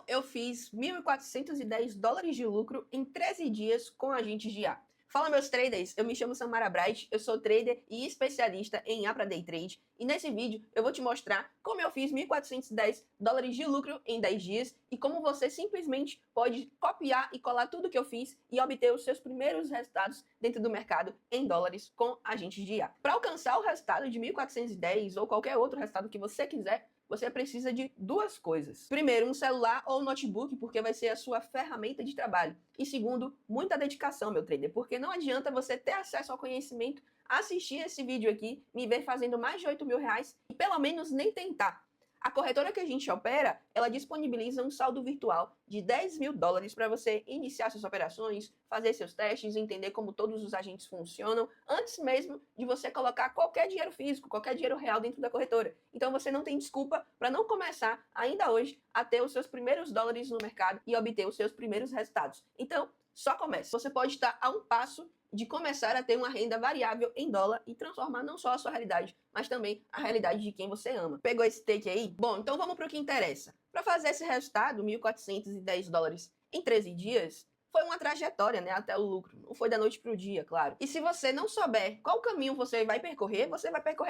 eu fiz 1.410 dólares de lucro em 13 dias com agentes de IA. Fala, meus traders, eu me chamo Samara Bright, eu sou trader e especialista em IA para Day Trade. E nesse vídeo eu vou te mostrar como eu fiz 1.410 dólares de lucro em 10 dias e como você simplesmente pode copiar e colar tudo que eu fiz e obter os seus primeiros resultados dentro do mercado em dólares com agentes de IA. Para alcançar o resultado de 1.410 ou qualquer outro resultado que você quiser, você precisa de duas coisas. Primeiro, um celular ou notebook, porque vai ser a sua ferramenta de trabalho. E segundo, muita dedicação, meu trader, porque não adianta você ter acesso ao conhecimento, assistir esse vídeo aqui, me ver fazendo mais de 8 mil reais e pelo menos nem tentar. A corretora que a gente opera, ela disponibiliza um saldo virtual de 10 mil dólares para você iniciar suas operações, fazer seus testes, entender como todos os agentes funcionam, antes mesmo de você colocar qualquer dinheiro físico, qualquer dinheiro real dentro da corretora. Então você não tem desculpa para não começar ainda hoje a ter os seus primeiros dólares no mercado e obter os seus primeiros resultados. Então, só comece. Você pode estar a um passo de começar a ter uma renda variável em dólar e transformar não só a sua realidade, mas também a realidade de quem você ama. Pegou esse take aí? Bom, então vamos para o que interessa. Para fazer esse resultado, 1.410 dólares em 13 dias, foi uma trajetória, né, até o lucro. Não foi da noite para o dia, claro. E se você não souber qual caminho você vai percorrer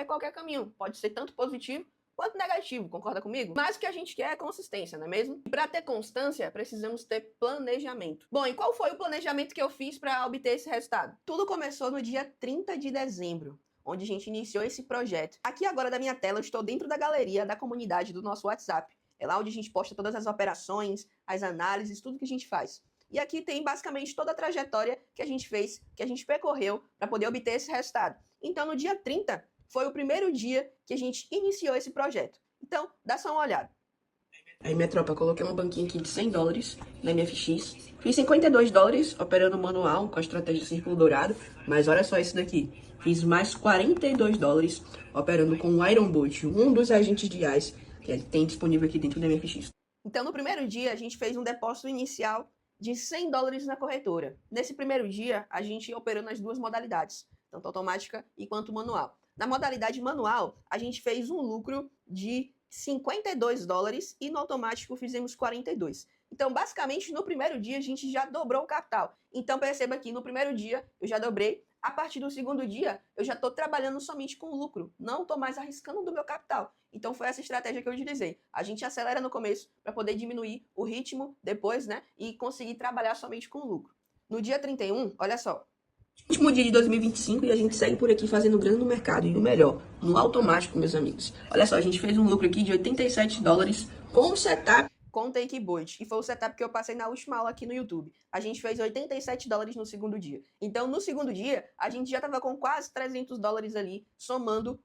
qualquer caminho. Pode ser tanto positivo quanto negativo, concorda comigo? Mas o que a gente quer é consistência, não é mesmo? E para ter constância, precisamos ter planejamento. Bom, e qual foi o planejamento que eu fiz para obter esse resultado? Tudo começou no dia 30 de dezembro, onde a gente iniciou esse projeto. Aqui agora da minha tela, eu estou dentro da galeria da comunidade do nosso WhatsApp. É lá onde a gente posta todas as operações, as análises, tudo que a gente faz. E aqui tem basicamente toda a trajetória que a gente fez, que a gente percorreu para poder obter esse resultado. Então, no dia 30, foi o primeiro dia que a gente iniciou esse projeto. Então, dá só uma olhada. Aí, minha tropa, coloquei uma banquinha aqui de 100 dólares na MFX. Fiz 52 dólares operando manual com a estratégia Círculo Dourado. Mas olha só isso daqui. Fiz mais 42 dólares operando com o Ironbot, um dos agentes de IAs que tem disponível aqui dentro da MFX. Então, no primeiro dia, a gente fez um depósito inicial de 100 dólares na corretora. Nesse primeiro dia, a gente operou nas duas modalidades, tanto automática e quanto manual. Na modalidade manual, a gente fez um lucro de 52 dólares e no automático fizemos 42. Então, basicamente, no primeiro dia, a gente já dobrou o capital. Então, perceba que no primeiro dia, eu já dobrei. A partir do segundo dia, eu já estou trabalhando somente com lucro. Não estou mais arriscando do meu capital. Então, foi essa estratégia que eu utilizei. A gente acelera no começo para poder diminuir o ritmo depois, né? E conseguir trabalhar somente com lucro. No dia 31, olha só. Último dia de 2025 e a gente segue por aqui fazendo grana no mercado. E o melhor, no automático, meus amigos. Olha só, a gente fez um lucro aqui de 87 dólares com o setup com o Takebot. E foi o setup que eu passei na última aula aqui no YouTube. A gente fez 87 dólares no segundo dia. Então, no segundo dia, a gente já estava com quase 300 dólares ali, somando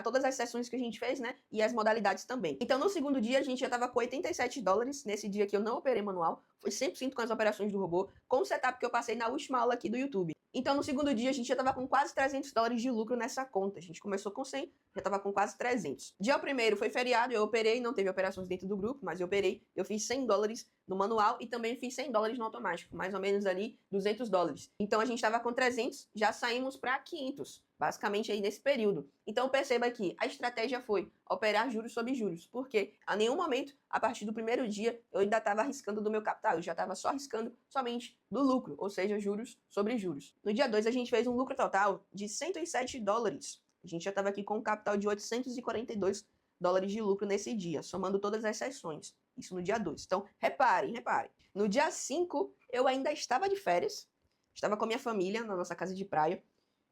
todas as sessões que a gente fez, né? E as modalidades também. Então, no segundo dia, a gente já estava com 87 dólares. Nesse dia que eu não operei manual. Foi 100% com as operações do robô, com o setup que eu passei na última aula aqui do YouTube. Então, no segundo dia, a gente já estava com quase 300 dólares de lucro nessa conta. A gente começou com 100, já estava com quase 300. Dia primeiro foi feriado, eu operei, não teve operações dentro do grupo, mas eu operei. Eu fiz 100 dólares no manual e também fiz 100 dólares no automático, mais ou menos ali 200 dólares. Então, a gente estava com 300, já saímos para 500, basicamente aí nesse período. Então, perceba que a estratégia foi operar juros sobre juros, porque a nenhum momento, a partir do primeiro dia, eu ainda estava arriscando do meu capital, eu já estava só arriscando somente do lucro, ou seja, juros sobre juros. No dia 2, a gente fez um lucro total de 107 dólares. A gente já estava aqui com um capital de 842 dólares de lucro nesse dia, somando todas as sessões. Isso no dia 2. Então, reparem. No dia 5, eu ainda estava de férias, estava com a minha família na nossa casa de praia,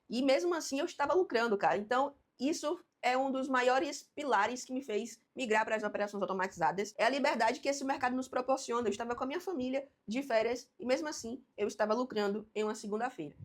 e mesmo assim eu estava lucrando, cara. Então, isso é um dos maiores pilares que me fez migrar para as operações automatizadas. É a liberdade que esse mercado nos proporciona. Eu estava com a minha família de férias e mesmo assim eu estava lucrando em uma segunda-feira.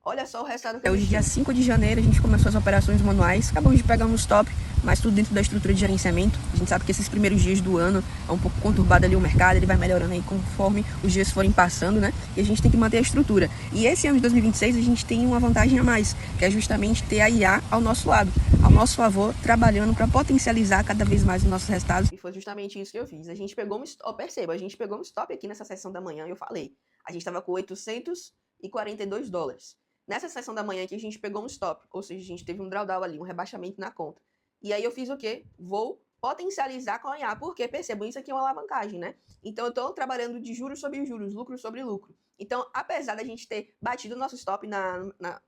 Olha só o resultado que hoje, dia 5 de janeiro, a gente começou as operações manuais. Acabamos de pegar um stop, mas tudo dentro da estrutura de gerenciamento. A gente sabe que esses primeiros dias do ano é um pouco conturbado ali o mercado, ele vai melhorando aí conforme os dias forem passando, né? E a gente tem que manter a estrutura. E esse ano de 2026 a gente tem uma vantagem a mais, que é justamente ter a IA ao nosso lado, ao nosso favor, trabalhando para potencializar cada vez mais os nossos resultados. E foi justamente isso que eu fiz. A gente pegou um stop, perceba, a gente pegou um stop aqui nessa sessão da manhã, eu falei. A gente estava com 842 dólares. Nessa sessão da manhã aqui, a gente pegou um stop, ou seja, a gente teve um drawdown ali, um rebaixamento na conta. E aí eu fiz o quê? Vou potencializar com a IA, porque percebam, isso aqui é uma alavancagem, né? Então eu estou trabalhando de juros sobre juros, lucro sobre lucro. Então, apesar da gente ter batido o nosso stop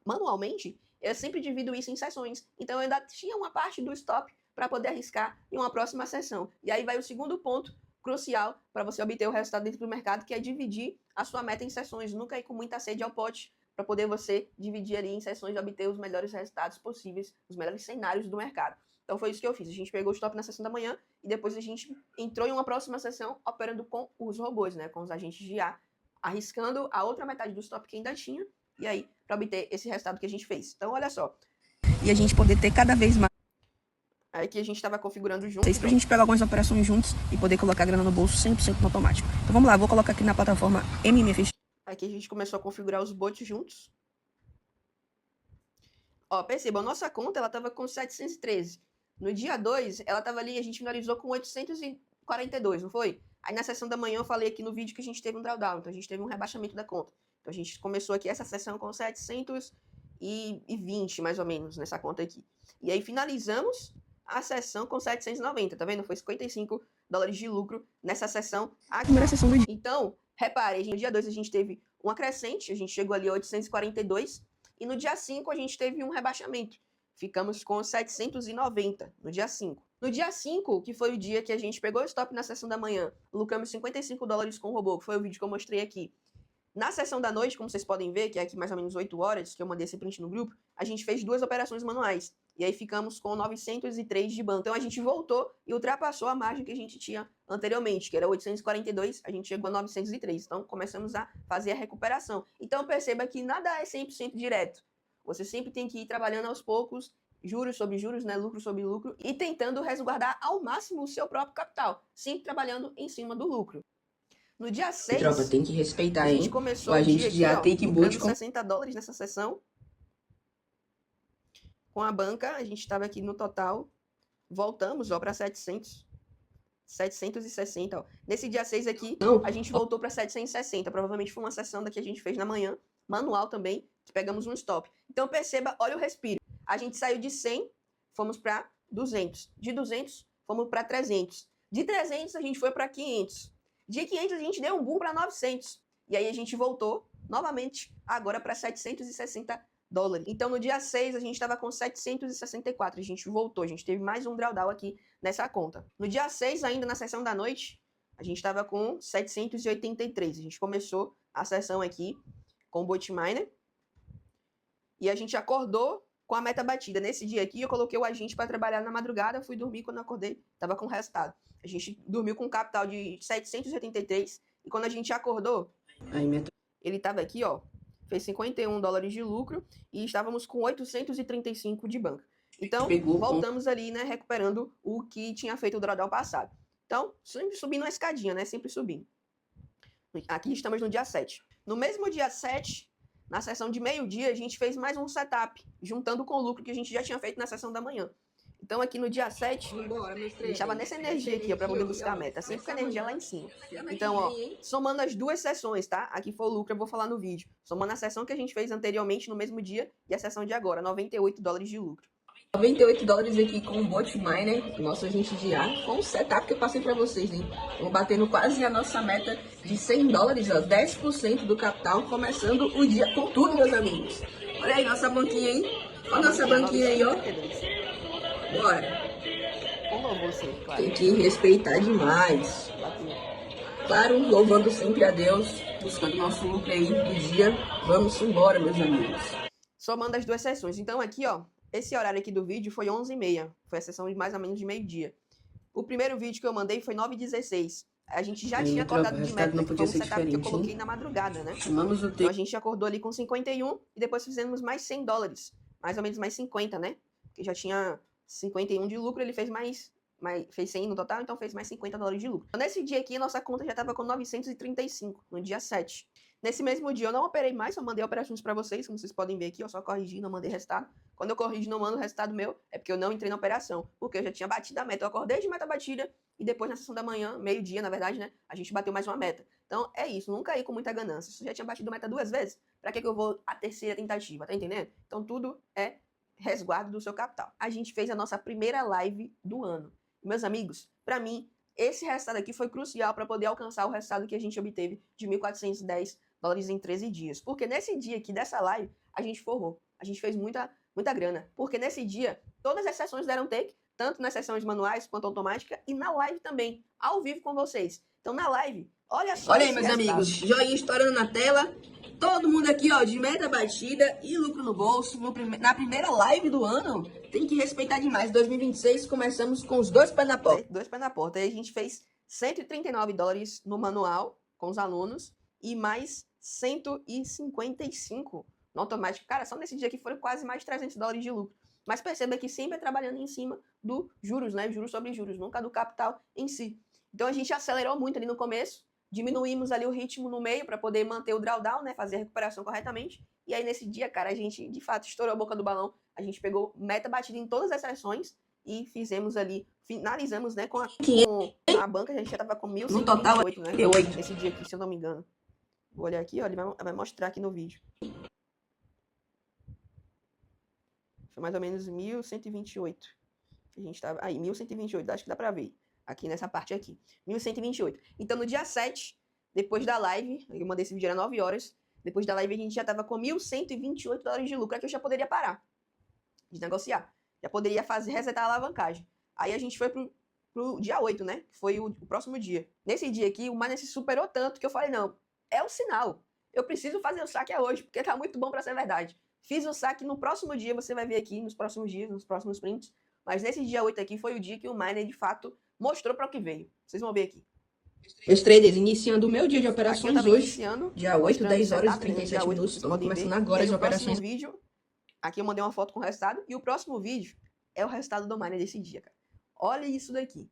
manualmente, eu sempre divido isso em sessões. Então eu ainda tinha uma parte do stop para poder arriscar em uma próxima sessão. E aí vai o segundo ponto crucial para você obter o resultado dentro do mercado, que é dividir a sua meta em sessões. Nunca ir com muita sede ao pote, para poder você dividir ali em sessões e obter os melhores resultados possíveis, os melhores cenários do mercado. Então foi isso que eu fiz. A gente pegou o stop na sessão da manhã e depois a gente entrou em uma próxima sessão operando com os robôs, né, com os agentes de IA, arriscando a outra metade do stop que ainda tinha, e aí para obter esse resultado que a gente fez. Então olha só. E a gente poder ter cada vez mais. Aí que a gente estava configurando juntos. Pra gente pegar algumas operações juntos e poder colocar a grana no bolso 100% no automático. Então vamos lá, vou colocar aqui na plataforma MMFX. Aqui a gente começou a configurar os bots juntos. Ó, perceba, a nossa conta ela tava com 713. No dia 2, ela tava ali, a gente finalizou com 842, não foi? Aí na sessão da manhã eu falei aqui no vídeo que a gente teve um drawdown, então a gente teve um rebaixamento da conta. Então a gente começou aqui essa sessão com 720, mais ou menos, nessa conta aqui. E aí finalizamos a sessão com 790, tá vendo? Foi $55 de lucro nessa sessão, a primeira sessão do dia. Então, repare, no dia 2 a gente teve uma crescente, a gente chegou ali a 842, e no dia 5 a gente teve um rebaixamento. Ficamos com 790 no dia 5. No dia 5, que foi o dia que a gente pegou o stop na sessão da manhã, lucramos $55 com o robô, que foi o vídeo que eu mostrei aqui. Na sessão da noite, como vocês podem ver, que é aqui mais ou menos 8 horas, que eu mandei esse print no grupo, a gente fez 2 operações manuais. E aí ficamos com 903 de banco. Então a gente voltou e ultrapassou a margem que a gente tinha anteriormente, que era 842, a gente chegou a 903. Então começamos a fazer a recuperação. Então perceba que nada é 100% direto. Você sempre tem que ir trabalhando aos poucos, juros sobre juros, né, lucro sobre lucro, e tentando resguardar ao máximo o seu próprio capital, sempre trabalhando em cima do lucro. No dia 6, tropa, tem que respeitar, a gente hein? começou O o agente dia de aqui, take lucrando boot $60 nessa sessão. Com a banca, a gente estava aqui no total, voltamos para 760. Ó. Nesse dia 6 aqui, a gente voltou para 760. Provavelmente foi uma sessão da que a gente fez na manhã, manual também, que pegamos um stop. Então perceba, olha o respiro. A gente saiu de 100, fomos para 200. De 200, fomos para 300. De 300, a gente foi para 500. De 500, a gente deu um boom para 900. E aí a gente voltou novamente agora para $760. Então no dia 6 a gente estava com 764, a gente voltou, a gente teve mais um drawdown aqui nessa conta. No dia 6 ainda na sessão da noite, a gente estava com 783, a gente começou a sessão aqui com o Botminer e a gente acordou com a meta batida. Nesse dia aqui eu coloquei o agente para trabalhar na madrugada, fui dormir, quando eu acordei estava com o resultado. A gente dormiu com um capital de 783 e quando a gente acordou, ele estava aqui, ó, fez $51 de lucro e estávamos com 835 de banca. Então, voltamos ali, né, recuperando o que tinha feito o drawdown passado. Então, sempre subindo a escadinha, né, sempre subindo. Aqui estamos no dia 7. No mesmo dia 7, na sessão de meio-dia, a gente fez mais um setup, juntando com o lucro que a gente já tinha feito na sessão da manhã. Então, aqui no dia 7, a gente estava nessa energia aqui, ó, para poder buscar a meta. Sempre com a energia lá em cima. Então, ó, somando as duas sessões, tá? Aqui foi o lucro, eu vou falar no vídeo. Somando a sessão que a gente fez anteriormente, no mesmo dia, e a sessão de agora, $98 de lucro. $98 aqui com o Botminer, nosso agente de IA, com o setup que eu passei para vocês, hein? Vamos batendo quase a nossa meta de $100, ó, 10% do capital, começando o dia com tudo, meus amigos. Olha aí nossa banquinha, hein? Olha a nossa banquinha aí, ó. Bora. Claro. Tem que respeitar demais. Claro, louvando sempre a Deus, buscando nosso lucro aí do dia. Vamos embora, meus amigos. Somando as duas sessões. Então aqui, ó, esse horário aqui do vídeo foi 11h30. Foi a sessão de mais ou menos de meio-dia. O primeiro vídeo que eu mandei foi 9h16. A gente já tinha acordado de meta, que foi um setup que eu coloquei na madrugada, né? Então a gente acordou ali com 51 e depois fizemos mais $100. Mais ou menos mais 50, né? Porque já tinha 51 de lucro, ele fez fez 100 no total, então fez mais $50 de lucro. Então, nesse dia aqui, nossa conta já estava com 935, no dia 7. Nesse mesmo dia, eu não operei mais, só mandei operações para vocês, como vocês podem ver aqui, eu só corrigi, não mandei resultado. Quando eu corrijo, não mando o resultado meu, é porque eu não entrei na operação, porque eu já tinha batido a meta. Eu acordei de meta batida e depois, na sessão da manhã, meio-dia, na verdade, né, a gente bateu mais uma meta. Então, é isso, nunca ir com muita ganância. Se eu já tinha batido a meta 2 vezes, para que eu vou a terceira tentativa, tá entendendo? Então, tudo é resguardo do seu capital. A gente fez a nossa primeira live do ano. Meus amigos, para mim, esse resultado aqui foi crucial para poder alcançar o resultado que a gente obteve de $1.410 em 13 dias. Porque nesse dia aqui dessa live, a gente forrou. A gente fez muita grana. Porque nesse dia, todas as sessões deram take, tanto nas sessões manuais quanto automática, e na live também, ao vivo com vocês. Então, na live, olha só. Olha aí, meus amigos, joinha estourando na tela. Todo mundo aqui, ó, de meta batida e lucro no bolso. Na primeira live do ano, tem que respeitar demais. 2026, começamos com os dois pés na porta. Dois pés na porta. Aí a gente fez $139 no manual com os alunos e mais 155 no automático. Cara, só nesse dia aqui foram quase mais $300 de lucro. Mas perceba que sempre é trabalhando em cima do juros, né? Juros sobre juros, nunca do capital em si. Então a gente acelerou muito ali no começo, diminuímos ali o ritmo no meio para poder manter o drawdown, né? Fazer a recuperação corretamente. E aí nesse dia, cara, a gente de fato estourou a boca do balão. A gente pegou meta batida em todas as sessões e fizemos ali, finalizamos, né, com a banca, a gente já tava com 1.128, no total, né? Esse dia aqui, se eu não me engano. Vou olhar aqui, ó, ele vai mostrar aqui no vídeo. Foi mais ou menos 1.128. A gente tava aí, 1.128, acho que dá pra ver. Aqui nessa parte aqui. 1.128. Então, no dia 7, depois da live, eu mandei esse vídeo, era 9 horas. Depois da live, a gente já tava com $1.128 de lucro. Aqui eu já poderia parar de negociar. Já poderia resetar a alavancagem. Aí a gente foi pro dia 8, né? Que foi o próximo dia. Nesse dia aqui, o Miner se superou tanto que eu falei, não, é um sinal. Eu preciso fazer o saque hoje, porque tá muito bom pra ser verdade. Fiz o saque no próximo dia, você vai ver aqui nos próximos dias, nos próximos prints. Mas nesse dia 8 aqui foi o dia que o Miner, de fato, mostrou para o que veio. Vocês vão ver aqui. Meus traders, iniciando o meu dia de operações hoje, dia 8, 10 horas e 37 minutos. Estamos começando agora as operações. Vídeo, aqui eu mandei uma foto com o resultado. E o próximo vídeo é o resultado do Miner desse dia, cara. Olha isso daqui.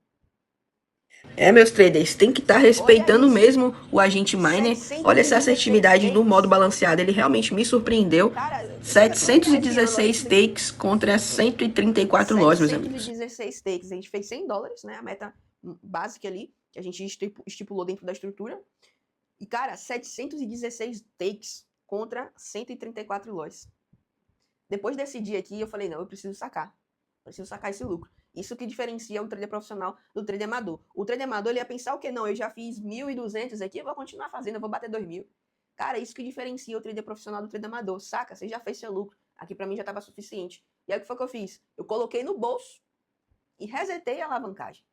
É, meus traders, tem que estar respeitando mesmo o agente miner. Olha essa assertividade no modo balanceado, ele realmente me surpreendeu. 716 takes contra 134 loss, meus amigos. 716 takes, a gente fez $100, né, a meta básica ali, que a gente estipulou dentro da estrutura. E, cara, 716 takes contra 134 loss. Depois desse dia aqui, eu falei, não, eu preciso sacar esse lucro. Isso que diferencia o trader profissional do trader amador. O trader amador, ele ia pensar o quê? Não, eu já fiz 1.200 aqui, eu vou continuar fazendo, eu vou bater 2.000. Cara, isso que diferencia o trader profissional do trader amador. Saca? Você já fez seu lucro. Aqui pra mim já estava suficiente. E aí o que foi que eu fiz? Eu coloquei no bolso e resetei a alavancagem.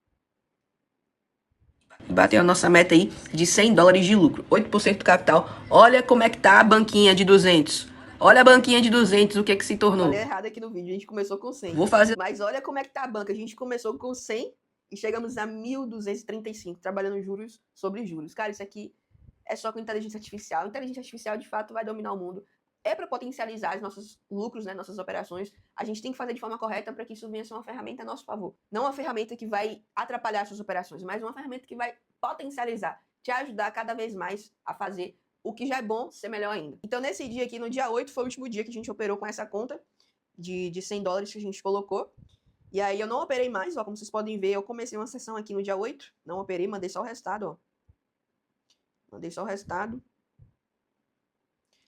Bateu a nossa meta aí de $100 de lucro, 8% do capital. Olha como é que tá a banquinha de 200. Olha a banquinha de 200, o que que se tornou? Falei errado aqui no vídeo, a gente começou com 100. Mas olha como é que tá a banca. A gente começou com 100 e chegamos a 1.235, trabalhando juros sobre juros. Cara, isso aqui é só com inteligência artificial. Inteligência artificial, de fato, vai dominar o mundo. É para potencializar os nossos lucros, né, nossas operações. A gente tem que fazer de forma correta para que isso venha a ser uma ferramenta a nosso favor. Não uma ferramenta que vai atrapalhar suas operações, mas uma ferramenta que vai potencializar, te ajudar cada vez mais a fazer o que já é bom ser melhor ainda. Então, nesse dia aqui, no dia 8, foi o último dia que a gente operou com essa conta de $100 que a gente colocou. E aí, eu não operei mais, ó, como vocês podem ver, eu comecei uma sessão aqui no dia 8, não operei, mandei só o resultado, ó. Mandei só o resultado.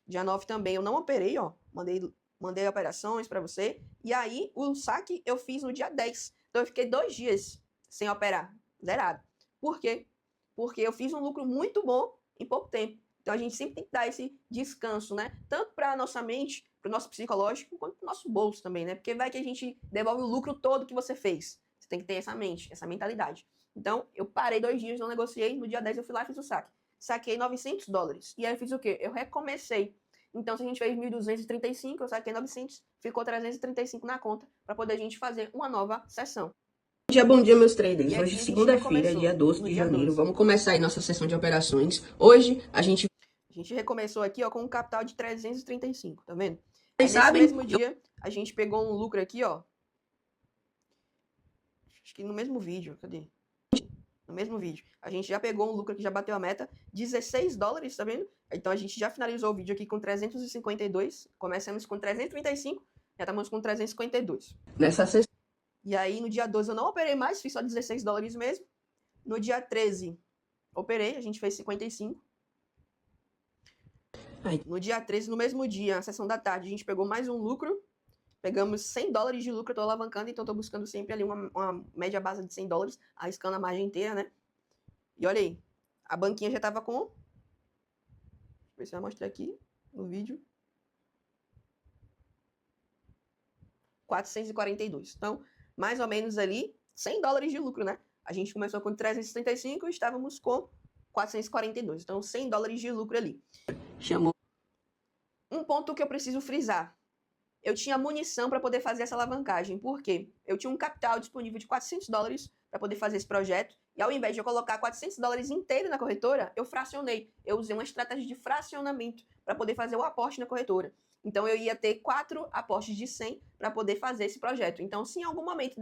Dia 9 também eu não operei, ó. Mandei operações para você. E aí, o saque eu fiz no dia 10. Então, eu fiquei 2 dias sem operar, zerado. Por quê? Porque eu fiz um lucro muito bom em pouco tempo. Então, a gente sempre tem que dar esse descanso, né? Tanto para a nossa mente, para o nosso psicológico, quanto para o nosso bolso também, né? Porque vai que a gente devolve o lucro todo que você fez. Você tem que ter essa mente, essa mentalidade. Então, eu parei 2 dias, não negociei. No dia 10 eu fui lá e fiz o saque. Saquei $900. E aí eu fiz o quê? Eu recomecei. Então, se a gente fez 1.235, eu saquei 900, ficou 335 na conta, para poder a gente fazer uma nova sessão. Bom dia, meus traders. Hoje, segunda-feira, dia 12 de janeiro. Vamos começar aí nossa sessão de operações. Hoje, a gente recomeçou aqui, ó, com um capital de 335, tá vendo? Vocês sabem? Nesse mesmo dia, a gente pegou um lucro aqui, ó. Acho que no mesmo vídeo, cadê? No mesmo vídeo. A gente já pegou um lucro aqui, já bateu a meta, $16, tá vendo? Então a gente já finalizou o vídeo aqui com 352. Começamos com 335, já estamos com 352. Nessa sessão. E aí no dia 12 eu não operei mais, fiz só $16 mesmo. No dia 13, operei, a gente fez 55. No dia 13, no mesmo dia, na sessão da tarde, a gente pegou mais um lucro Pegamos 100 dólares de lucro, eu tô alavancando, então tô buscando sempre ali uma média base de 100 dólares, arriscando a margem inteira, né? E olha aí, a banquinha já tava com... Deixa eu ver se eu mostrar aqui no vídeo. 442. Então, mais ou menos ali, 100 dólares de lucro, né? A gente começou com 375 e estávamos com 442. Então, 100 dólares de lucro ali. Chamou. Um ponto que eu preciso frisar. Eu tinha munição para poder fazer essa alavancagem. Por quê? Eu tinha um capital disponível de 400 dólares para poder fazer esse projeto. E ao invés de eu colocar 400 dólares inteiro na corretora, eu fracionei. Eu usei uma estratégia de fracionamento para poder fazer o aporte na corretora. Então, eu ia ter 4 aportes de 100 para poder fazer esse projeto. Então, se em algum momento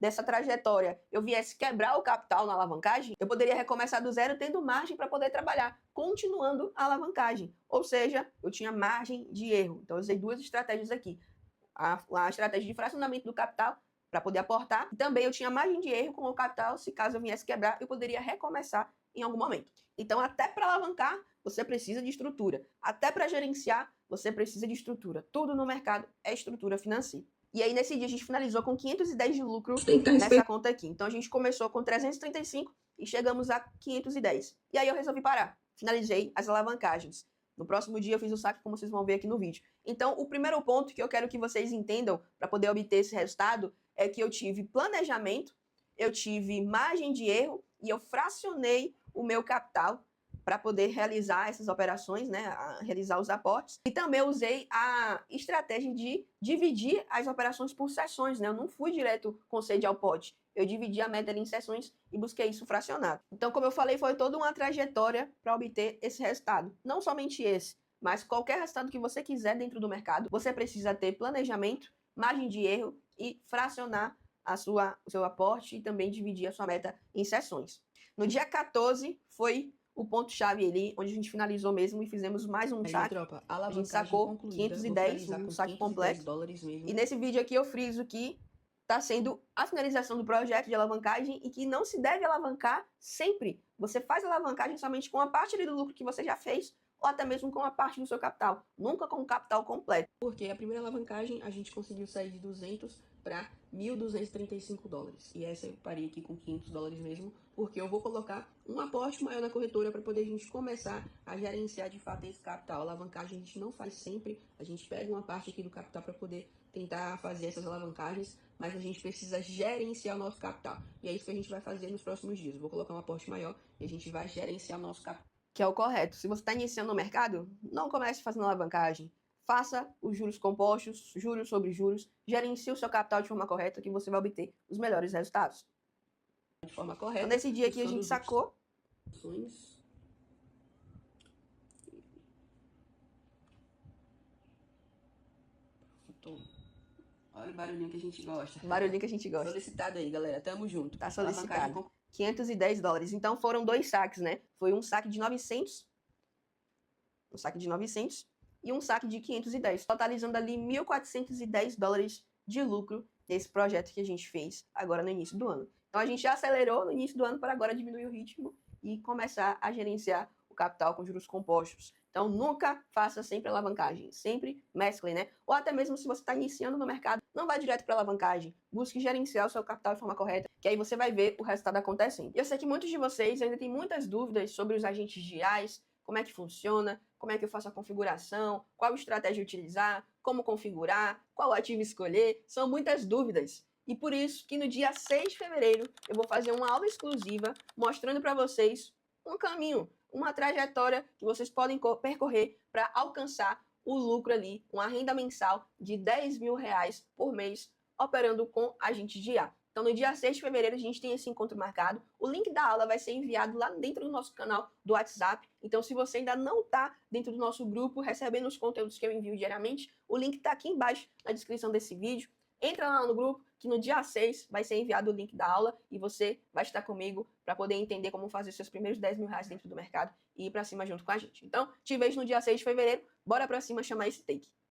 dessa trajetória eu viesse quebrar o capital na alavancagem, eu poderia recomeçar do zero, tendo margem para poder trabalhar, continuando a alavancagem. Ou seja, eu tinha margem de erro. Então, eu usei 2 estratégias aqui. A estratégia de fracionamento do capital para poder aportar. E também eu tinha margem de erro com o capital, se caso eu viesse quebrar, eu poderia recomeçar em algum momento. Então, até para alavancar, você precisa de estrutura. Até para gerenciar, você precisa de estrutura. Tudo no mercado é estrutura financeira. E aí, nesse dia, a gente finalizou com 510 de lucro nessa conta aqui. Então, a gente começou com 335 e chegamos a 510. E aí, eu resolvi parar. Finalizei as alavancagens. No próximo dia, eu fiz o saque, como vocês vão ver aqui no vídeo. Então, o primeiro ponto que eu quero que vocês entendam para poder obter esse resultado é que eu tive planejamento, eu tive margem de erro e eu fracionei o meu capital para poder realizar essas operações, né, realizar os aportes. E também eu usei a estratégia de dividir as operações por sessões, né? Eu não fui direto com sede ao pote. Eu dividi a meta em sessões e busquei isso fracionado. Então, como eu falei, foi toda uma trajetória para obter esse resultado. Não somente esse, mas qualquer resultado que você quiser dentro do mercado, você precisa ter planejamento, margem de erro e fracionar o seu aporte e também dividir a sua meta em sessões. No dia 14 foi o ponto-chave ali, onde a gente finalizou mesmo e fizemos mais um saque. Tropa, a gente sacou 510, um saque completo. E nesse vídeo aqui eu friso que está sendo a finalização do projeto de alavancagem e que não se deve alavancar sempre. Você faz alavancagem somente com a parte ali do lucro que você já fez ou até mesmo com a parte do seu capital, nunca com o capital completo. Porque a primeira alavancagem a gente conseguiu sair de 200 para 1.235 dólares. E essa eu parei aqui com 500 dólares mesmo, porque eu vou colocar um aporte maior na corretora para poder a gente começar a gerenciar de fato esse capital. A alavancagem a gente não faz sempre, a gente pega uma parte aqui do capital para poder tentar fazer essas alavancagens, mas a gente precisa gerenciar o nosso capital. E é isso que a gente vai fazer nos próximos dias. Eu vou colocar um aporte maior e a gente vai gerenciar o nosso capital. Que é o correto. Se você está iniciando no mercado, não comece fazendo alavancagem. Faça os juros compostos, juros sobre juros, gerencie o seu capital de forma correta que você vai obter os melhores resultados. De forma correta. Então, nesse dia aqui a gente sacou. Olha o barulhinho que a gente gosta. Barulhinho que a gente gosta. Solicitado aí, galera. Tamo junto. Tá solicitado. 510 dólares. Então foram 2 saques, né? Foi um saque de 900. Um saque de 900. E um saque de 510, totalizando ali 1.410 dólares de lucro nesse projeto que a gente fez agora no início do ano. Então a gente já acelerou no início do ano para agora diminuir o ritmo e começar a gerenciar o capital com juros compostos. Então nunca faça sempre alavancagem, sempre mescle, né? Ou até mesmo se você está iniciando no mercado, não vá direto para alavancagem, busque gerenciar o seu capital de forma correta, que aí você vai ver o resultado acontecendo. E eu sei que muitos de vocês ainda têm muitas dúvidas sobre os agentes de IAs, como é que funciona, como é que eu faço a configuração, qual estratégia utilizar, como configurar, qual ativo escolher, são muitas dúvidas. E por isso que no dia 6 de fevereiro eu vou fazer uma aula exclusiva mostrando para vocês um caminho, uma trajetória que vocês podem percorrer para alcançar o lucro ali, uma renda mensal de 10 mil reais por mês operando com agentes de IA. Então, no dia 6 de fevereiro, a gente tem esse encontro marcado. O link da aula vai ser enviado lá dentro do nosso canal do WhatsApp. Então, se você ainda não está dentro do nosso grupo, recebendo os conteúdos que eu envio diariamente, o link está aqui embaixo na descrição desse vídeo. Entra lá no grupo, que no dia 6 vai ser enviado o link da aula e você vai estar comigo para poder entender como fazer seus primeiros 10 mil reais dentro do mercado e ir para cima junto com a gente. Então, te vejo no dia 6 de fevereiro. Bora para cima chamar esse take.